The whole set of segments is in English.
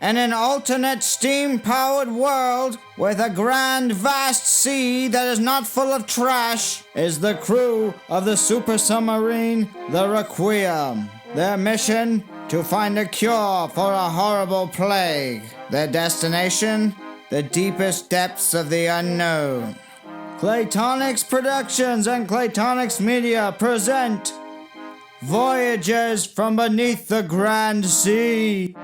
In an alternate steam-powered world with a grand vast sea that is not full of trash is the crew of the super submarine, the Requiem. Their mission? To find a cure for a horrible plague. Their destination? The deepest depths of the unknown. Claytonics Productions and Claytonics Media present Voyages from Beneath the Grand Sea.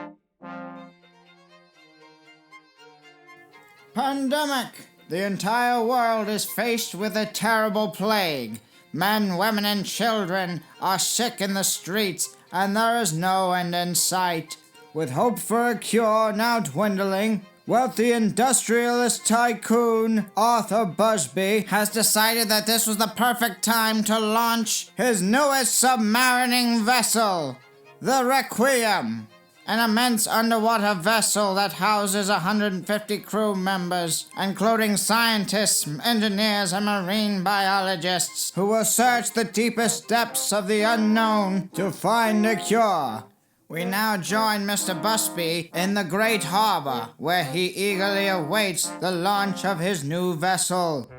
Pandemic! The entire world is faced with a terrible plague. Men, women, and children are sick in the streets, and there is no end in sight. With hope for a cure now dwindling, wealthy industrialist tycoon Arthur Busby has decided that this was the perfect time to launch his newest submarining vessel, the Requiem. An immense underwater vessel that houses 150 crew members, including scientists, engineers, and marine biologists, who will search the deepest depths of the unknown to find a cure. We now join Mr. Busby in the Great Harbor, where he eagerly awaits the launch of his new vessel.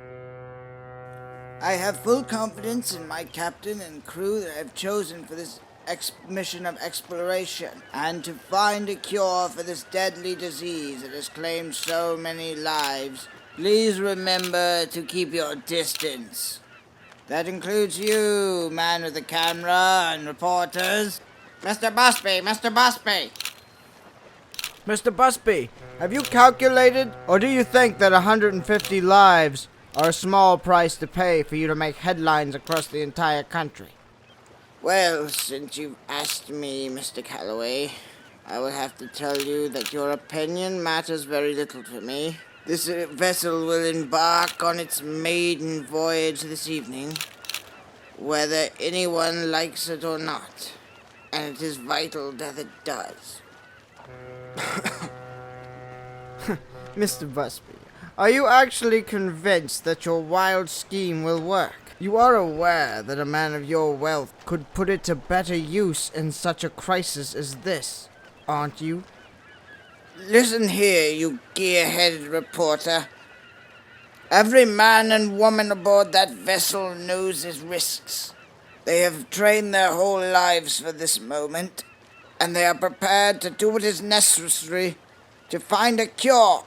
I have full confidence in my captain and crew that I have chosen for this mission of exploration, and to find a cure for this deadly disease that has claimed so many lives. Please remember to keep your distance. That includes you, man with the camera, and reporters. Mr. Busby! Mr. Busby! Mr. Busby, have you calculated, or do you think that 150 lives are a small price to pay for you to make headlines across the entire country? Well, since you've asked me, Mr. Calloway, I will have to tell you that your opinion matters very little to me. This vessel will embark on its maiden voyage this evening, whether anyone likes it or not, and it is vital that it does. Mr. Busby, are you actually convinced that your wild scheme will work? You are aware that a man of your wealth could put it to better use in such a crisis as this, aren't you? Listen here, you gear-headed reporter. Every man and woman aboard that vessel knows his risks. They have trained their whole lives for this moment, and they are prepared to do what is necessary to find a cure.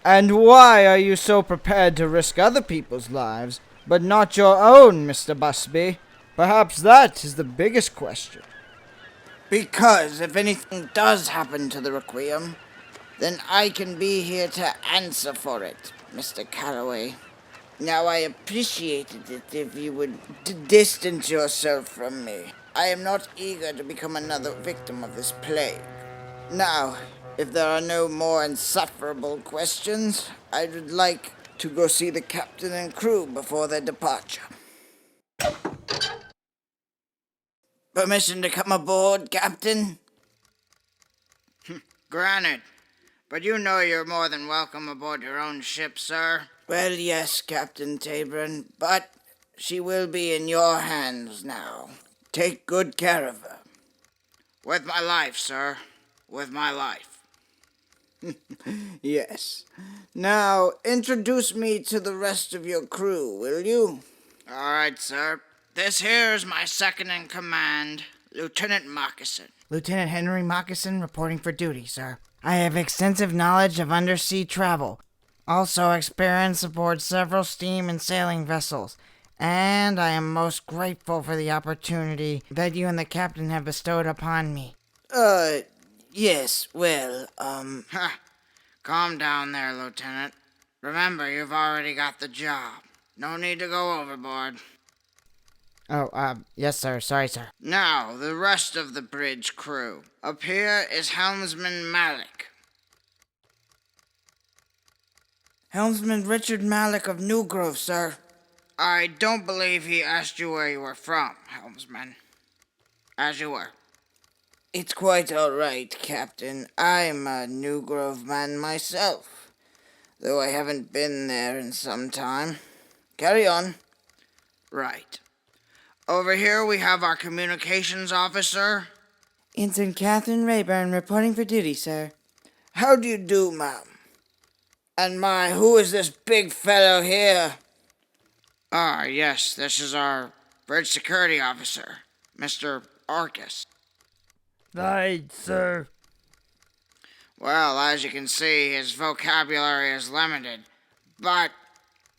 And why are you so prepared to risk other people's lives, but not your own, Mr. Busby? Perhaps that is the biggest question. Because if anything does happen to the Requiem, then I can be here to answer for it, Mr. Calloway. Now, I appreciated it if you would distance yourself from me. I am not eager to become another victim of this plague. Now, if there are no more insufferable questions, I would like to go see the captain and crew before their departure. Permission to come aboard, Captain? Granted. But you know you're more than welcome aboard your own ship, sir. Well, yes, Captain Tabron, but she will be in your hands now. Take good care of her. With my life, sir. With my life. Yes. Now, introduce me to the rest of your crew, will you? All right, sir. This here is my second in command, Lieutenant Moccasin. Lieutenant Henry Moccasin reporting for duty, sir. I have extensive knowledge of undersea travel, also experience aboard several steam and sailing vessels, and I am most grateful for the opportunity that you and the captain have bestowed upon me. Yes, well, Calm down there, Lieutenant. Remember, you've already got the job. No need to go overboard. Yes, sir. Sorry, sir. Now, the rest of the bridge crew. Up here is Helmsman Malik. Helmsman Richard Malik of New Grove, sir. I don't believe he asked you where you were from, Helmsman. As you were. It's quite all right, Captain. I'm a New Grove man myself, though I haven't been there in some time. Carry on. Right. Over here we have our communications officer. Ensign Catherine Rayburn reporting for duty, sir. How do you do, ma'am? And my, who is this big fellow here? Yes, this is our bridge security officer, Mr. Arcus. Right, sir. Well, as you can see, his vocabulary is limited, but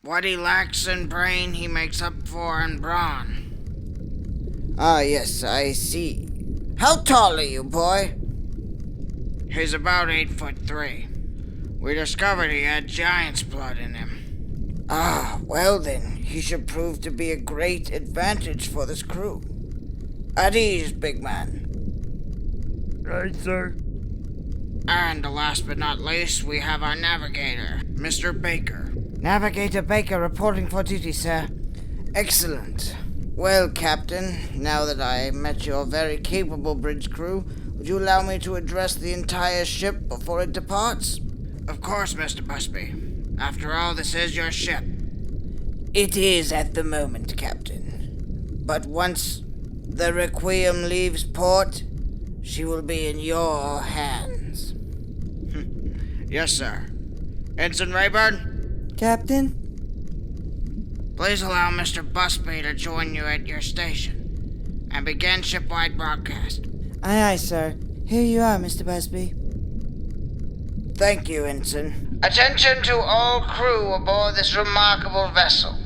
what he lacks in brain, he makes up for in brawn. Ah, yes, I see. How tall are you, boy? He's about 8'3". We discovered he had giant's blood in him. Ah, well then, he should prove to be a great advantage for this crew. At ease, big man. Right, sir. And last but not least, we have our navigator, Mr. Baker. Navigator Baker reporting for duty, sir. Excellent. Well, Captain, now that I met your very capable bridge crew, would you allow me to address the entire ship before it departs? Of course, Mr. Busby. After all, this is your ship. It is at the moment, Captain. But once the Requiem leaves port, she will be in your hands. Yes, sir. Ensign Rayburn, Captain? please allow Mr. Busby to join you at your station and begin shipwide broadcast. Aye, sir. Here you are, Mr. Busby. Thank you, Ensign. Attention to all crew aboard this remarkable vessel.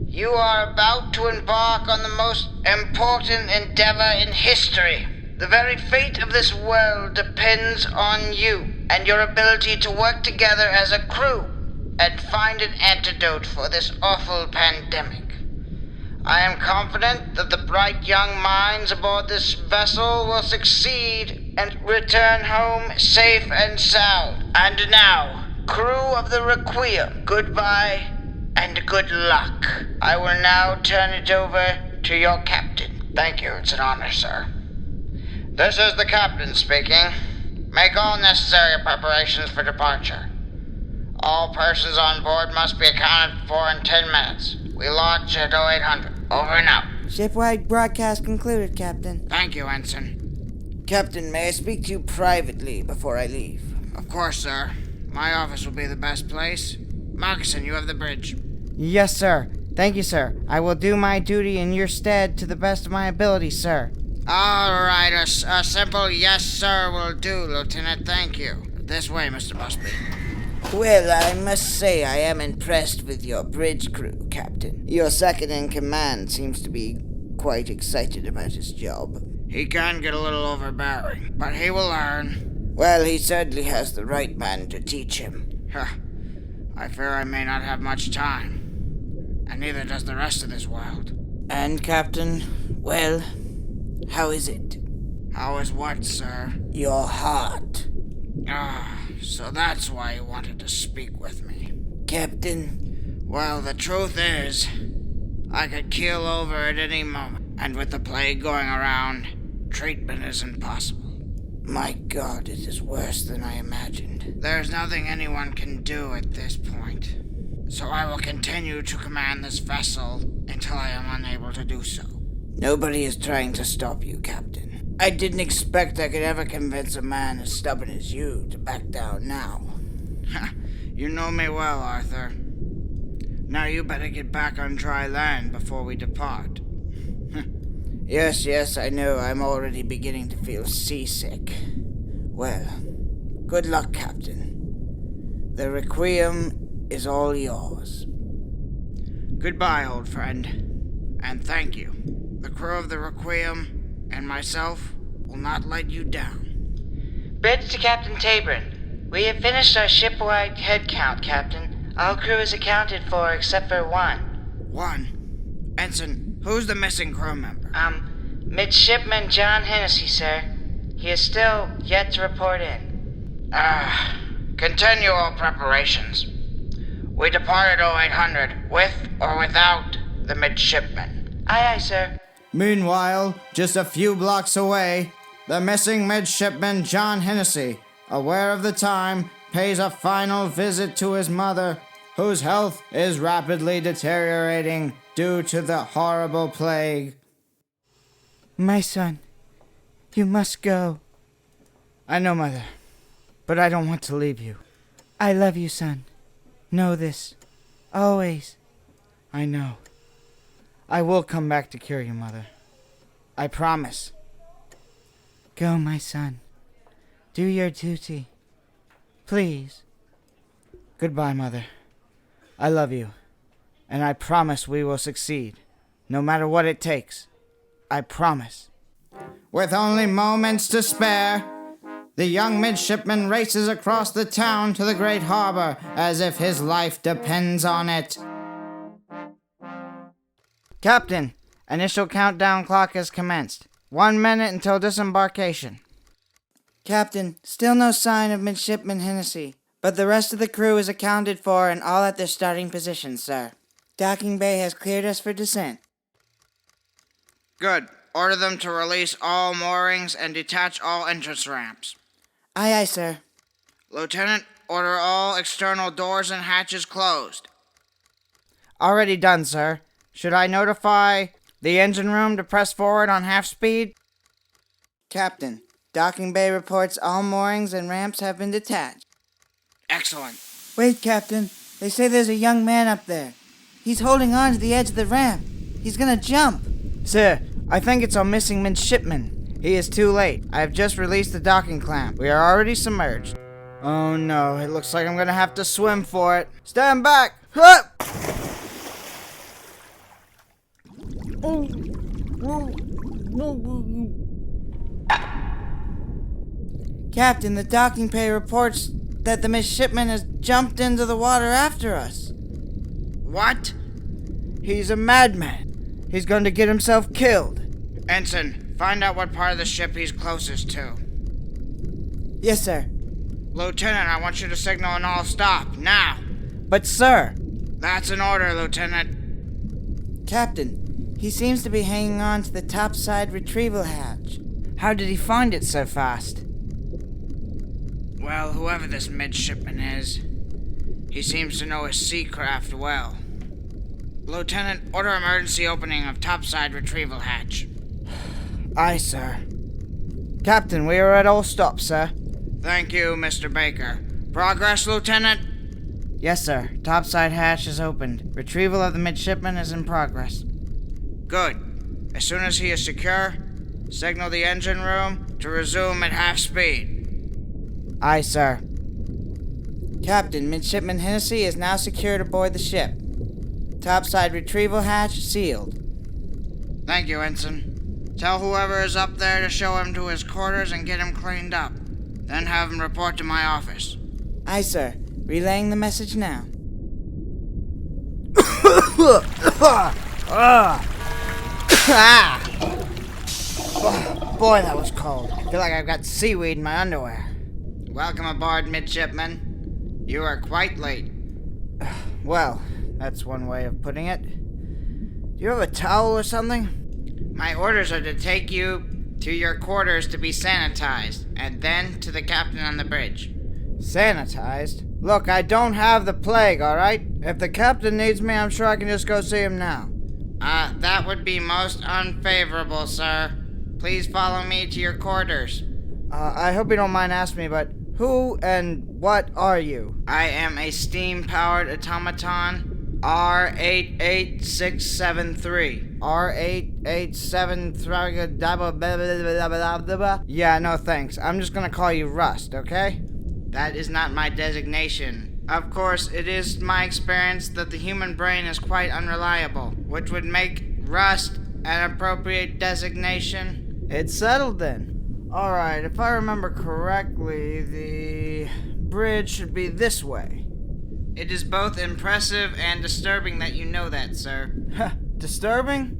You are about to embark on the most important endeavor in history. The very fate of this world depends on you and your ability to work together as a crew and find an antidote for this awful pandemic. I am confident that the bright young minds aboard this vessel will succeed and return home safe and sound. And now, crew of the Requiem, goodbye and good luck. I will now turn it over to your captain. Thank you, it's an honor, sir. This is the captain speaking. Make all necessary preparations for departure. All persons on board must be accounted for in 10 minutes. We launch at 0800. Over and out. Shipwide broadcast concluded, Captain. Thank you, Ensign. Captain, may I speak to you privately before I leave? Of course, sir. My office will be the best place. Moccasin, you have the bridge. Yes, sir. Thank you, sir. I will do my duty in your stead to the best of my ability, sir. All right, a simple yes, sir will do, Lieutenant. Thank you. This way, Mr. Busby. Well, I must say I am impressed with your bridge crew, Captain. Your second-in-command seems to be quite excited about his job. He can get a little overbearing, but he will learn. Well, he certainly has the right man to teach him. I fear I may not have much time, and neither does the rest of this world. And, Captain, well, how is it? How is what, sir? Your heart. So that's why you wanted to speak with me. Captain? Well, the truth is, I could keel over at any moment, and with the plague going around, treatment is impossible. My God, it is worse than I imagined. There's nothing anyone can do at this point, so I will continue to command this vessel until I am unable to do so. Nobody is trying to stop you, Captain. I didn't expect I could ever convince a man as stubborn as you to back down now. You know me well, Arthur. Now you better get back on dry land before we depart. Yes, I know. I'm already beginning to feel seasick. Well, good luck, Captain. The Requiem is all yours. Goodbye, old friend. And thank you. The crew of the Requiem and myself will not let you down. Bridge to Captain Tabron. We have finished our shipwide head count, Captain. All crew is accounted for except for one. One? Ensign, who's the missing crew member? Midshipman John Hennessy, sir. He is still yet to report in. Continue all preparations. We depart at 0800, with or without the midshipman. Aye, sir. Meanwhile, just a few blocks away, the missing midshipman John Hennessy, aware of the time, pays a final visit to his mother, whose health is rapidly deteriorating due to the horrible plague. My son, you must go. I know, Mother. but I don't want to leave you. I love you, son. Know this. Always. I know. I will come back to cure you, Mother. I promise. Go, my son. Do your duty. Please. Goodbye, Mother. I love you, and I promise we will succeed, no matter what it takes. I promise. With only moments to spare, the young midshipman races across the town to the great harbor as if his life depends on it. Captain, initial countdown clock has commenced. 1 minute until disembarkation. Captain, still no sign of Midshipman Hennessy, but the rest of the crew is accounted for and all at their starting positions, sir. Docking Bay has cleared us for descent. Good. Order them to release all moorings and detach all entrance ramps. Aye, aye, sir. Lieutenant, order all external doors and hatches closed. Already done, sir. Should I notify the engine room to press forward on half speed? Captain, Docking Bay reports all moorings and ramps have been detached. Excellent. Wait, Captain. They say there's a young man up there. He's holding on to the edge of the ramp. He's gonna jump. Sir, I think it's our missing midshipman. He is too late. I have just released the docking clamp. We are already submerged. Oh no, it looks like I'm gonna have to swim for it. Stand back! Hup! Captain, the docking bay reports that the midshipman has jumped into the water after us. What? He's a madman. He's going to get himself killed. Ensign, find out what part of the ship he's closest to. Yes, sir. Lieutenant, I want you to signal an all stop, now. But, sir... That's an order, Lieutenant. Captain, he seems to be hanging on to the topside retrieval hatch. How did he find it so fast? Well, whoever this midshipman is, he seems to know his seacraft well. Lieutenant, order emergency opening of topside retrieval hatch. Aye, sir. Captain, we are at all stop, sir. Thank you, Mr. Baker. Progress, Lieutenant? Yes, sir. Topside hatch is opened. Retrieval of the midshipman is in progress. Good. As soon as he is secure, signal the engine room to resume at half speed. Aye, sir. Captain, Midshipman Hennessy is now secured aboard the ship. Topside retrieval hatch sealed. Thank you, Ensign. Tell whoever is up there to show him to his quarters and get him cleaned up. Then have him report to my office. Aye, sir. Relaying the message now. Boy, that was cold. I feel like I've got seaweed in my underwear. Welcome aboard, midshipman. You are quite late. Well, that's one way of putting it. Do you have a towel or something? My orders are to take you to your quarters to be sanitized, and then to the captain on the bridge. Sanitized? Look, I don't have the plague, alright? If the captain needs me, I'm sure I can just go see him now. That would be most unfavorable, sir. Please follow me to your quarters. I hope you don't mind asking me, but who and what are you? I am a steam-powered automaton, R88673. R887... Yeah, no thanks. I'm just gonna call you Rust, okay? That is not my designation. Of course, it is my experience that the human brain is quite unreliable, which would make Rust an appropriate designation. It's settled then. Alright, if I remember correctly, the bridge should be this way. It is both impressive and disturbing that you know that, sir. Disturbing?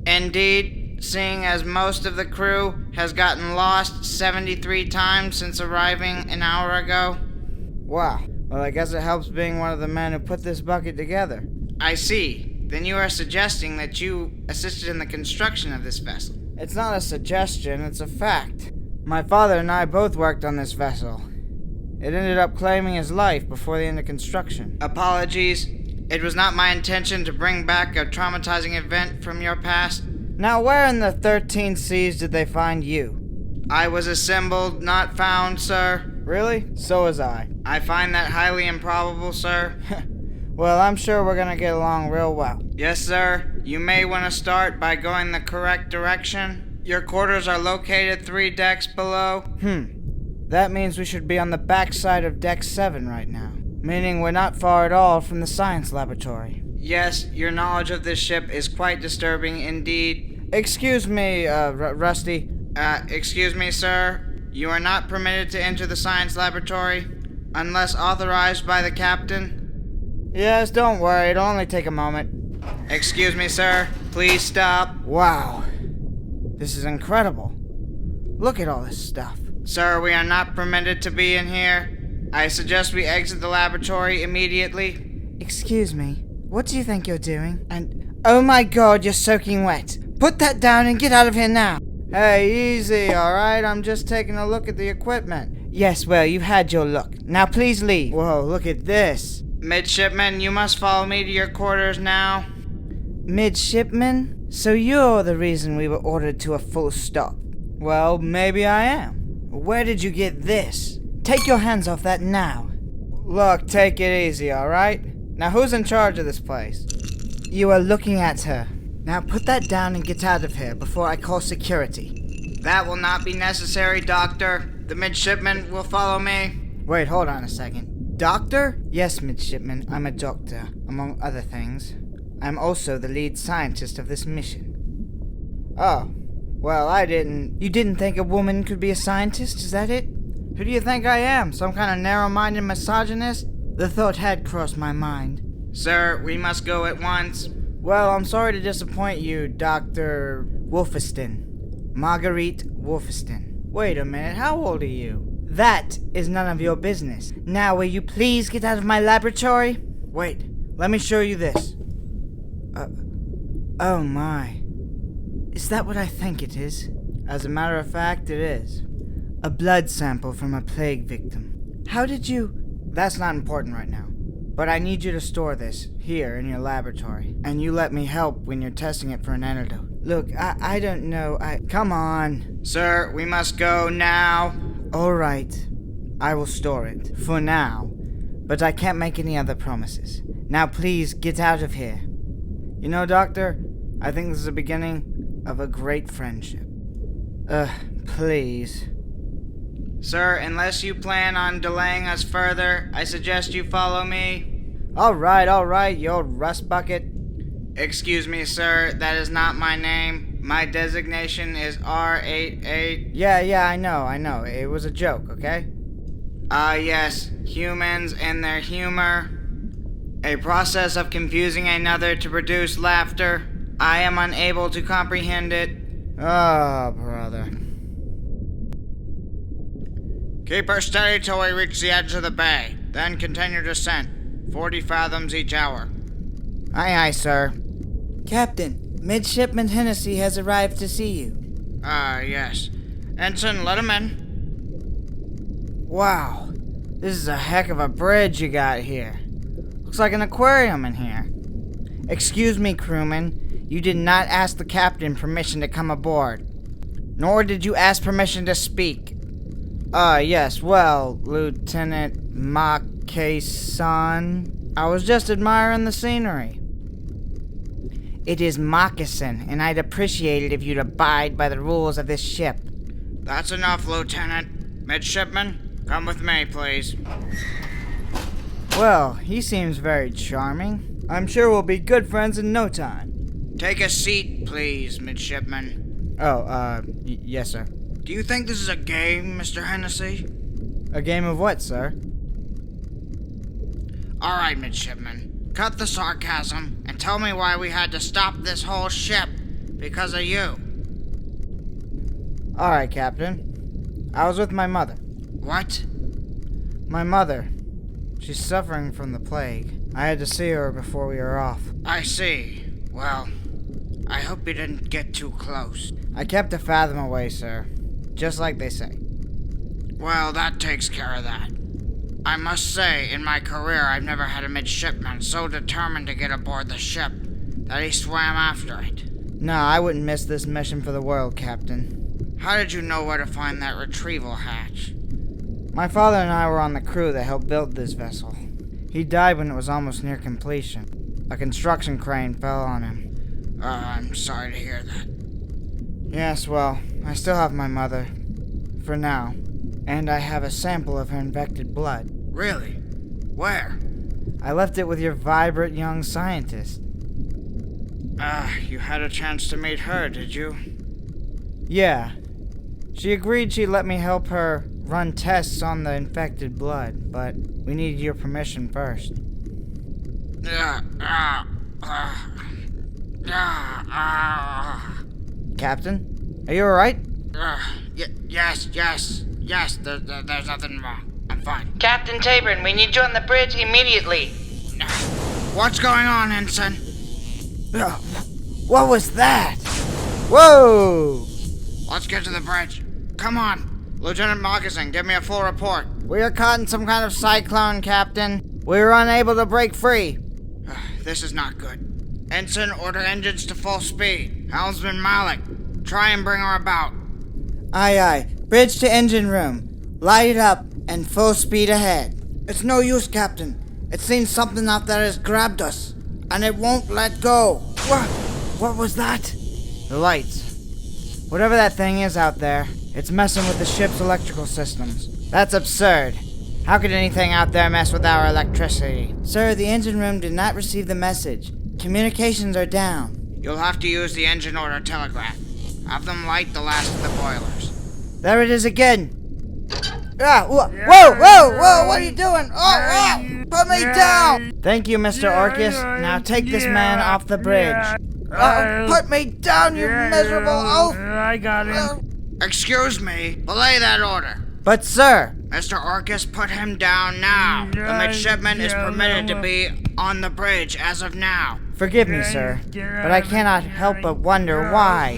Indeed, seeing as most of the crew has gotten lost 73 times since arriving an hour ago. Wow. Well, I guess it helps being one of the men who put this bucket together. I see. Then you are suggesting that you assisted in the construction of this vessel. It's not a suggestion, it's a fact. My father and I both worked on this vessel. It ended up claiming his life before the end of construction. Apologies. It was not my intention to bring back a traumatizing event from your past. Now, where in the 13 seas did they find you? I was assembled, not found, sir. Really? So was I. I find that highly improbable, sir. Well, I'm sure we're gonna get along real well. Yes, sir. You may want to start by going the correct direction. Your quarters are located 3 decks below. That means we should be on the back side of Deck 7 right now. Meaning we're not far at all from the science laboratory. Yes, your knowledge of this ship is quite disturbing indeed. Excuse me, Rusty. Excuse me, sir. You are not permitted to enter the science laboratory unless authorized by the captain. Yes, don't worry, it'll only take a moment. Excuse me, sir. Please stop. Wow. This is incredible. Look at all this stuff. Sir, we are not permitted to be in here. I suggest we exit the laboratory immediately. Excuse me, what do you think you're doing? And, oh my god, you're soaking wet. Put that down and get out of here now. Hey, easy, alright? I'm just taking a look at the equipment. Yes, well, you've had your look. Now please leave. Whoa, look at this. Midshipman, you must follow me to your quarters now. Midshipman? So you're the reason we were ordered to a full stop. Well, maybe I am. Where did you get this? Take your hands off that now. Look, take it easy, alright? Now who's in charge of this place? You are looking at her. Now put that down and get out of here before I call security. That will not be necessary, Doctor. The midshipman will follow me. Wait, hold on a second. Doctor? Yes, midshipman, I'm a doctor, among other things. I'm also the lead scientist of this mission. Oh, well, You didn't think a woman could be a scientist, is that it? Who do you think I am, some kind of narrow-minded misogynist? The thought had crossed my mind. Sir, we must go at once. Well, I'm sorry to disappoint you, Dr. Wolfiston. Marguerite Wolfiston. Wait a minute, how old are you? That is none of your business. Now, will you please get out of my laboratory? Wait, let me show you this. Oh my. Is that what I think it is? As a matter of fact, it is. A blood sample from a plague victim. How did you... That's not important right now. But I need you to store this here in your laboratory. And you let me help when you're testing it for an antidote. Look, I don't know. Come on. Sir, we must go now. All right. I will store it. For now. But I can't make any other promises. Now please, get out of here. You know, Doctor, I think this is the beginning of a great friendship. Please. Sir, unless you plan on delaying us further, I suggest you follow me. All right, you old rust bucket. Excuse me, sir, that is not my name. My designation is R88. Yeah, I know. It was a joke, okay? Yes, humans and their humor. A process of confusing another to produce laughter. I am unable to comprehend it. Oh, brother. Keep her steady till we reach the edge of the bay. Then continue descent. 40 fathoms each hour. Aye, sir. Captain, Midshipman Hennessy has arrived to see you. Yes. Ensign, let him in. Wow. This is a heck of a bridge you got here. Looks like an aquarium in here. Excuse me, crewman. You did not ask the captain permission to come aboard. Nor did you ask permission to speak. Yes, well, Lieutenant Moccasin. I was just admiring the scenery. It is Moccasin, and I'd appreciate it if you'd abide by the rules of this ship. That's enough, Lieutenant. Midshipman, come with me, please. Well, he seems very charming. I'm sure we'll be good friends in no time. Take a seat, please, Midshipman. Yes, sir. Do you think this is a game, Mr. Hennessy? A game of what, sir? All right, Midshipman. Cut the sarcasm and tell me why we had to stop this whole ship because of you. All right, Captain. I was with my mother. What? My mother. She's suffering from the plague. I had to see her before we were off. I see. Well, I hope you didn't get too close. I kept a fathom away, sir. Just like they say. Well, that takes care of that. I must say, in my career, I've never had a midshipman so determined to get aboard the ship that he swam after it. No, I wouldn't miss this mission for the world, Captain. How did you know where to find that retrieval hatch? My father and I were on the crew that helped build this vessel. He died when it was almost near completion. A construction crane fell on him. I'm sorry to hear that. Yes, well, I still have my mother. For now. And I have a sample of her infected blood. Really? Where? I left it with your vibrant young scientist. You had a chance to meet her, did you? Yeah. She agreed she'd let me help her run tests on the infected blood, but we needed your permission first. Captain? Are you alright? Yes. There's nothing wrong. I'm fine. Captain Tabron, we need you on the bridge immediately. What's going on, Ensign? What was that? Whoa! Let's get to the bridge. Come on. Lieutenant Moccasin, give me a full report. We are caught in some kind of cyclone, Captain. We were unable to break free. This is not good. Ensign, order engines to full speed. Helmsman Malik, try and bring her about. Aye, aye. Bridge to engine room. Light it up and full speed ahead. It's no use, Captain. It's seen something out there has grabbed us, and it won't let go. What was that? The lights. Whatever that thing is out there, it's messing with the ship's electrical systems. That's absurd. How could anything out there mess with our electricity? Sir, the engine room did not receive the message. Communications are down. You'll have to use the engine order telegraph. Have them light the last of the boilers. There it is again. Whoa, what are you doing? Put me down! Thank you, Mr. Orcus. Now take this man off the bridge. Put me down, you miserable oaf! I got him. Excuse me, belay that order. But sir, Mr. Orcus, put him down now. The midshipman is permitted to be on the bridge as of now. forgive me, sir, but I cannot help but wonder why.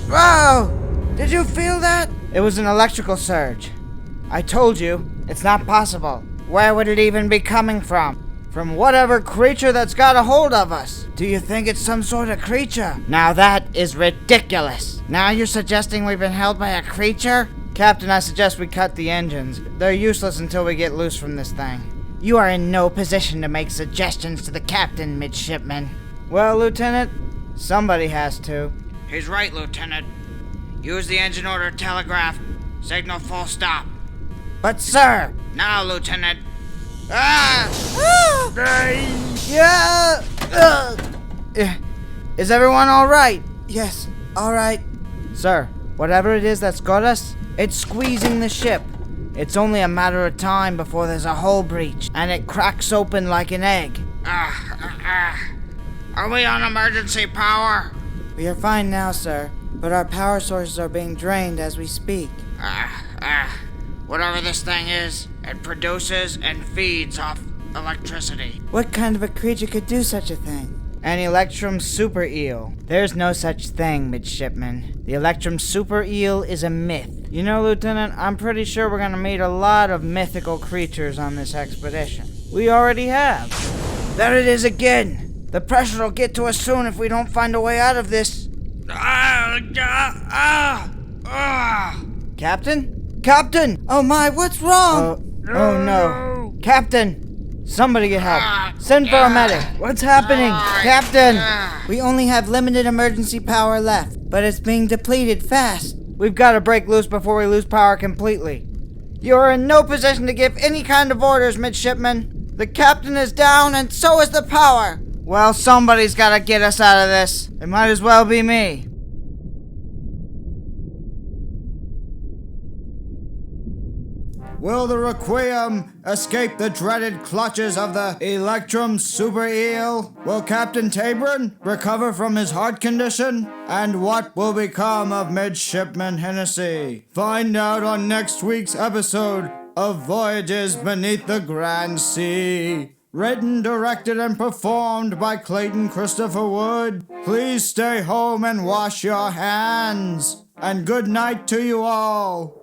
Whoa! Did you feel that? It was an electrical surge. I told you, it's not possible. Where would it even be coming from? From whatever creature that's got a hold of us. Do you think it's some sort of creature? Now that is ridiculous. Now you're suggesting we've been held by a creature? Captain, I suggest we cut the engines. They're useless until we get loose from this thing. You are in no position to make suggestions to the captain, midshipman. Well, Lieutenant, somebody has to. He's right, Lieutenant. Use the engine order telegraph. Signal full stop. But sir! Now, Lieutenant. Yeah! Is everyone alright? Yes, alright. Sir, whatever it is that's got us, it's squeezing the ship. It's only a matter of time before there's a hull breach, and it cracks open like an egg. Are we on emergency power? We are fine now, sir, but our power sources are being drained as we speak. Whatever this thing is, it produces and feeds off electricity. What kind of a creature could do such a thing? An Electrum super eel. There's no such thing, midshipman. The Electrum super eel is a myth. You know, Lieutenant, I'm pretty sure we're gonna meet a lot of mythical creatures on this expedition. We already have. There it is again! The pressure will get to us soon if we don't find a way out of this. Captain? Captain! Oh my, what's wrong? Oh no. Captain! Somebody get help. Send for a medic. What's happening? Captain! We only have limited emergency power left, but it's being depleted fast. We've got to break loose before we lose power completely. You're in no position to give any kind of orders, midshipman. The captain is down and so is the power. Well, somebody's got to get us out of this. It might as well be me. Will the Requiem escape the dreaded clutches of the Electrum Super Eel? Will Captain Tabron recover from his heart condition? And what will become of Midshipman Hennessy? Find out on next week's episode of Voyages Beneath the Grand Sea. Written, directed, and performed by Clayton Christopher Wood. Please stay home and wash your hands. And good night to you all.